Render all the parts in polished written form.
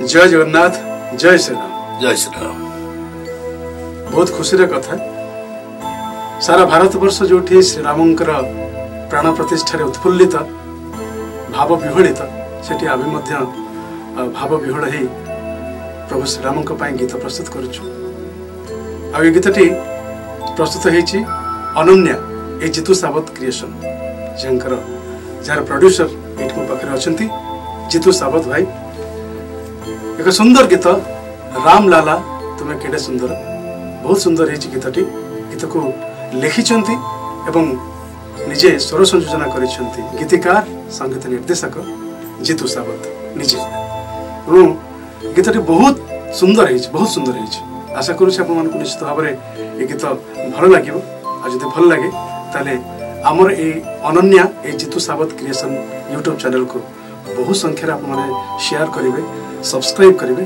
जय जगन्नाथ, जय श्री राम। जय श्री राम। बहुत खुशी कथा सारा भारत वर्ष जो श्री रामंकर प्राण प्रतिष्ठा उत्फुल्लित भाव विहलित सेठी आम भाव विहल हो प्रभु श्रीराम गीत प्रस्तुत करुचु। आ गीतटी प्रस्तुत होती अनन्या ए जितु सावत क्रिएशन जार प्रोड्यूसर ये मो पाखे अच्छा जितु सावत भाई। एक सुंदर गीत राम लाला तुम्हें केड़े सुंदर, बहुत सुंदर है गीतटी। गीत को लिखिंट एवं निजे स्वर संयोजना करिसेंती गीतिकार संगीत निर्देशक जितु सावत निजे। गीतटी बहुत सुंदर है, बहुत सुंदर है। आशा करुच्छे आप निश्चित भाव में ये गीत भल लगे। जब भल लगे ताले आमर ए अनन्या ए जितु सावत क्रिएशन यूट्यूब चैनल को बहुत संख्यार आप शेयर करेंगे, सब्सक्राइब करेंगे,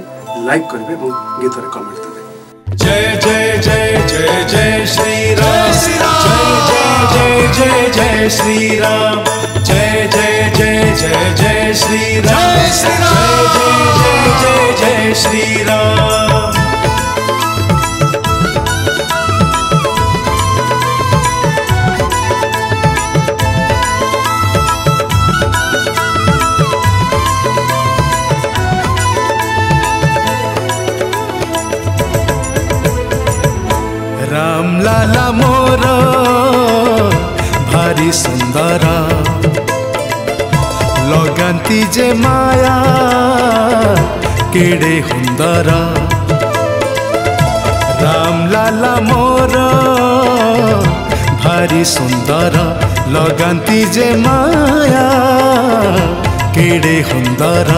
लाइक करेंगे और गीत रे कमेंट देवे। जय जय जय जय जय श्री राम, जय जय जय जय श्री राम, जय जय जय जय जय श्री राम, जय जय जय जय श्री राम। राम लाला मोर भारी सुंदर लगांती जे माया केड़े हुंदर। राम लाला मोर भारी सुंदर लगांती जे माया केड़े हुंदर।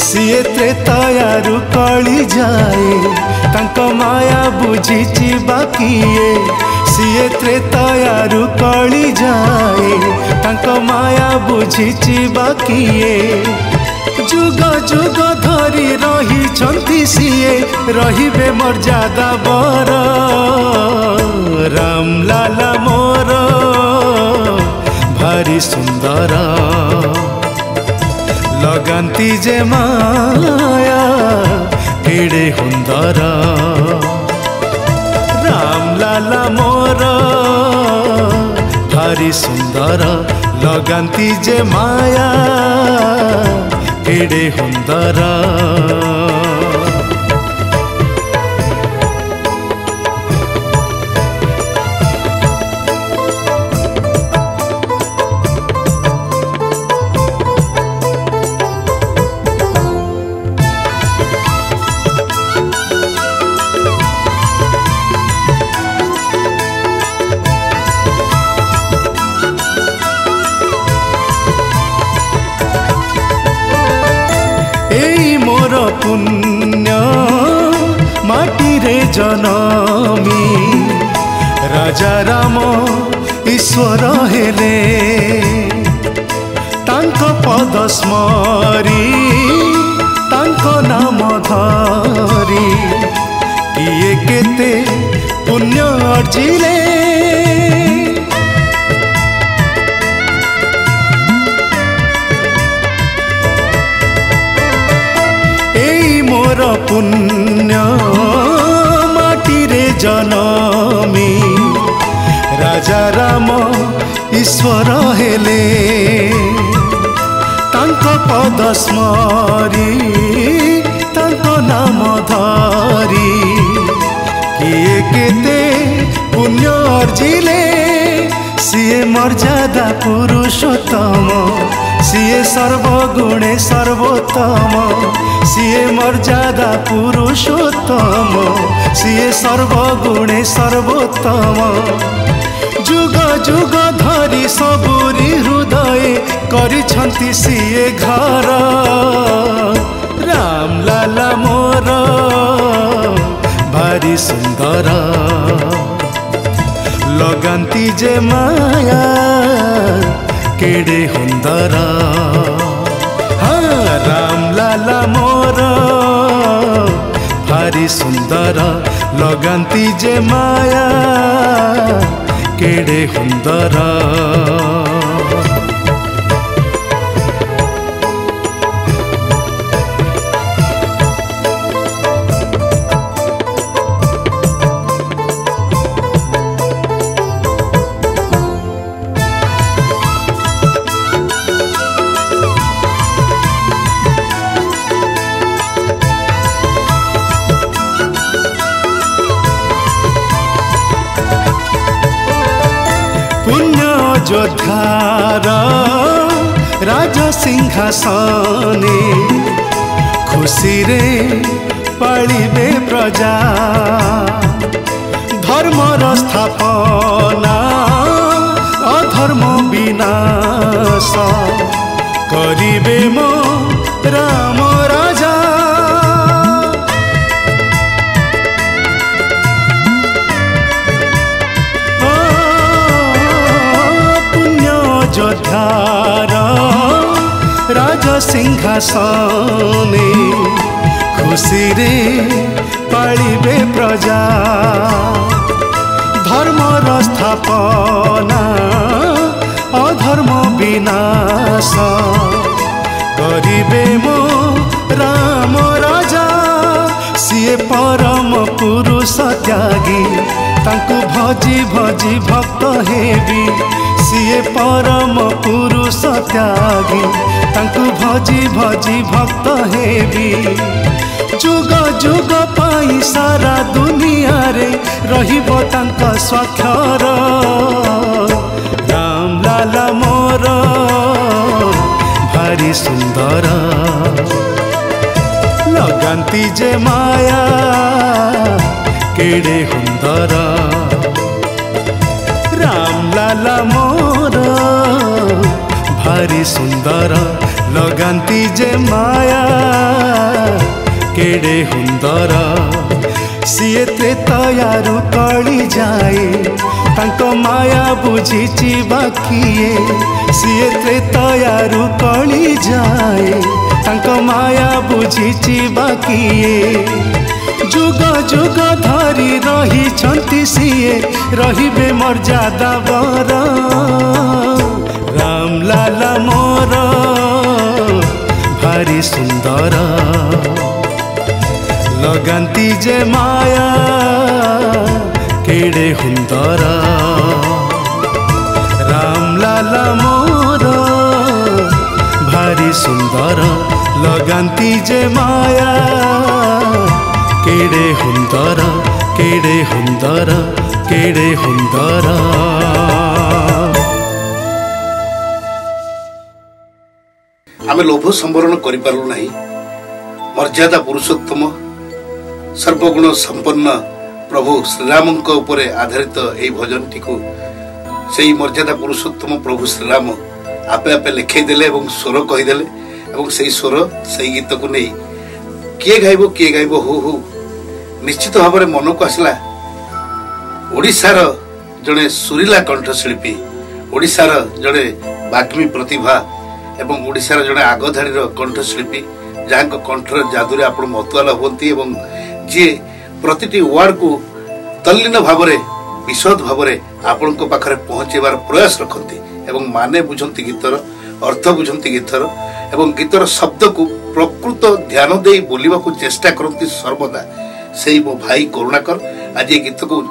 सीए त्रेतायारु कली जाए तांको माया बुझीची बाकीए। सीए त्रेतायारु कली जाए तांको माया बुझीची बाकीए। जुग जुग धरी रही चंती सीए रहिबे मर्यादा बर। राम लाला मोर भारी सुंदर लगांती जे माया केड़े हुंदर। राम लाला मोर भारी सुंदर लगांती जे माया केड़े हुंदर। पुण्य माटी रे जनमी राजा राम ईश्वर हेले। तांको पद स्मरी तांको नाम धरी किए केते पुण्य अर्जिले। पुण्य माटी रे जनमी राजा राम ईश्वर हेले। तांको पद स्मरी तांको नाम धरी किए केते पुण्य अर्जिले। सीए मर्यादा पुरुषोत्तम सीए सर्वगुणे सर्वोत्तम। सीए मर्यादा पुरुषोत्तम सीए सर्वगुणे सर्वोत्तम। जुग जुग धरी सबुरी हृदय करिछंती सीए घर। राम लाला मोर भारी सुंदर लगांती जे माया केड़े हुंदर। हाँ राम लाला मोर भारी सुंदर लगांती जे माया केड़े हुंदर। योद्धार राज सिंहासने खुशी रे पालिबे प्रजा धर्मर स्थापना अधर्म विनाश करिबे मो राम राजा पुण्य योद्धार राज सिंहासने खुशी रे पालिबे प्रजा धर्मर स्थापना अधर्म विनाश करिबे मो राम राजा सिए परम पुरुष त्यागी तांकु भजी भजी भक्त हेबी सिए परम पुरुष त्यागी तांकु भजी भजी भक्त हेबी जुग जुग पाई सारा दुनिया रे रहिबो तांका स्वाक्षर राम लाला मोर भारी सुंदर लगांती जे माया केड़े हुंदर राम लाला मोर भारी सुंदर लगांती जे माया केड़े हुंदर सिए त्रेतयारु कली जाए तांको माया बुझीची बाकिए सिए त्रेतयारु कली जाए तांको माया बुझीची बाकिए जुग जुग धरी रही छंती सिए रहिबे मर्यादा बर राम लाला मोर भारी सुंदर लगांती जे माया केड़े हुंदर राम लाला मोर भारी सुंदर लगांती जे माया केड़े हुंदर केड़े हुंदर केड़े हुंदर आमे लोभ संवरण करि पारलु नाही मर्यादा पुरुषोत्तम सर्वगुण संपन्न प्रभु श्रीराम उपरे आधारित यही भजन टी से मर्यादा पुरुषोत्तम प्रभु श्रीराम आपे आपे लिखे देले एवं स्वर कहीदेले एवं से स्वर से गीत को नहीं किए गाइब हो निश्चित भाव में मन को आसला ओडिशार जड़े सुरीला कंठशिल्पी ओडिशार जड़े बाग्मी प्रतिभा एवं ओडिशार जड़े आगधाड़ी कंठशिल्पी जहाँ कंठर जादुरे आप मतुआला होती एवं जी प्रतिटी वार्ड को तल्लीन भाव विशद भाव आपण पाखे पहुँचेबार प्रयास रखती एवं माने बुझंती गीतर अर्थ बुझंती गीतर एवं गीतर शब्द को प्रकृत ध्यान दे बोलिबा को चेष्टा करती सर्वदा से मो भाई करुणाकर आज ये गीत को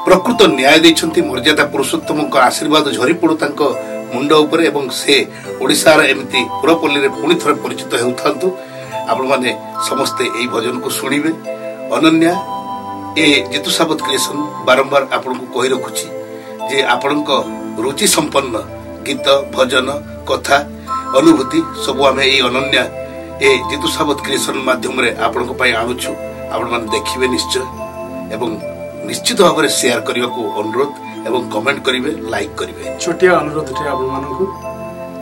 प्रकृत न्याय देछंती मर्यादा पुरुषोत्तम को आशीर्वाद झरी पड़ू तांको मुंड उपरे एवं से ओडिशार एमती पुरपल्ली रे पुणी थरे परिचित हेउथांतु आपण माने समस्ते एई भजन को सुनिबे अनन्या ए जितु साबत क्रिएशन बारंबार आपण को कहि रखुची जे आपणक रुचि संपन्न गीत भजन कथा अनुभूति सब आम ए अनन्या ए जितु साबत क्रिएशन माध्यम रे आपण को आणुछु आपण माने देखिबे निश्चय एवं निश्चित भाव में शेयर करने को अनुरोध एवं कमेंट करेंगे लाइक करेंगे छोटिया अनुरोध थे आपण मानकु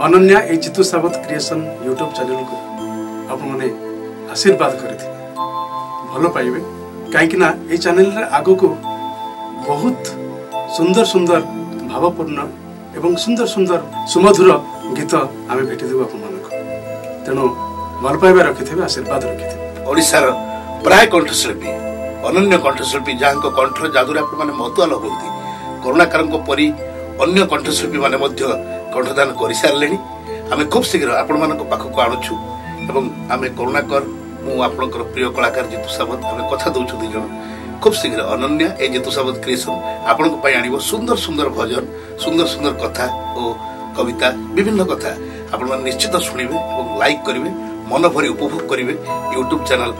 अनन्या ए जितु साबत क्रिएशन यूट्यूब चैनल को आपण माने आशीर्वाद करथि भलो पाइबे काहेकि ना ए चैनल रे आगो को बहुत सुंदर सुंदर भावपूर्ण एवं सुंदर सुंदर सुमधुर गीत आमे भेटि देबो आपण मानकु तेनो भल पाइबा रखिथिबे आशीर्वाद रखिथिबे ओडिसार प्राय कंठशिल्पी अनन्य कंठशिल्पी जहाँ कंठर जादुरे आपने मतुआल होती करुणाकर परी अन्य कंठशिल्पी मैंने कंठदान कर सारे आम खूब शीघ्र आपण मान पाखक आणुछु एवं आम करुणाकर मुझर प्रिय कलाकार जितु साबत आम कथा दौचु दुई जन खूब शीघ्र अनन्या ए जितु साबत क्रिएशन आपण आण सुंदर सुंदर भजन सुंदर सुंदर कथा और कविता विभिन्न कथा आपण निश्चित शुणवे और लाइक करेंगे मन भरी उपभोग करेंगे यूट्यूब चैनल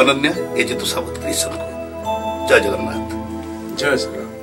अनन्या ए जितु साबत क्रिएशन को जय जगन्नाथ जय श्री राम।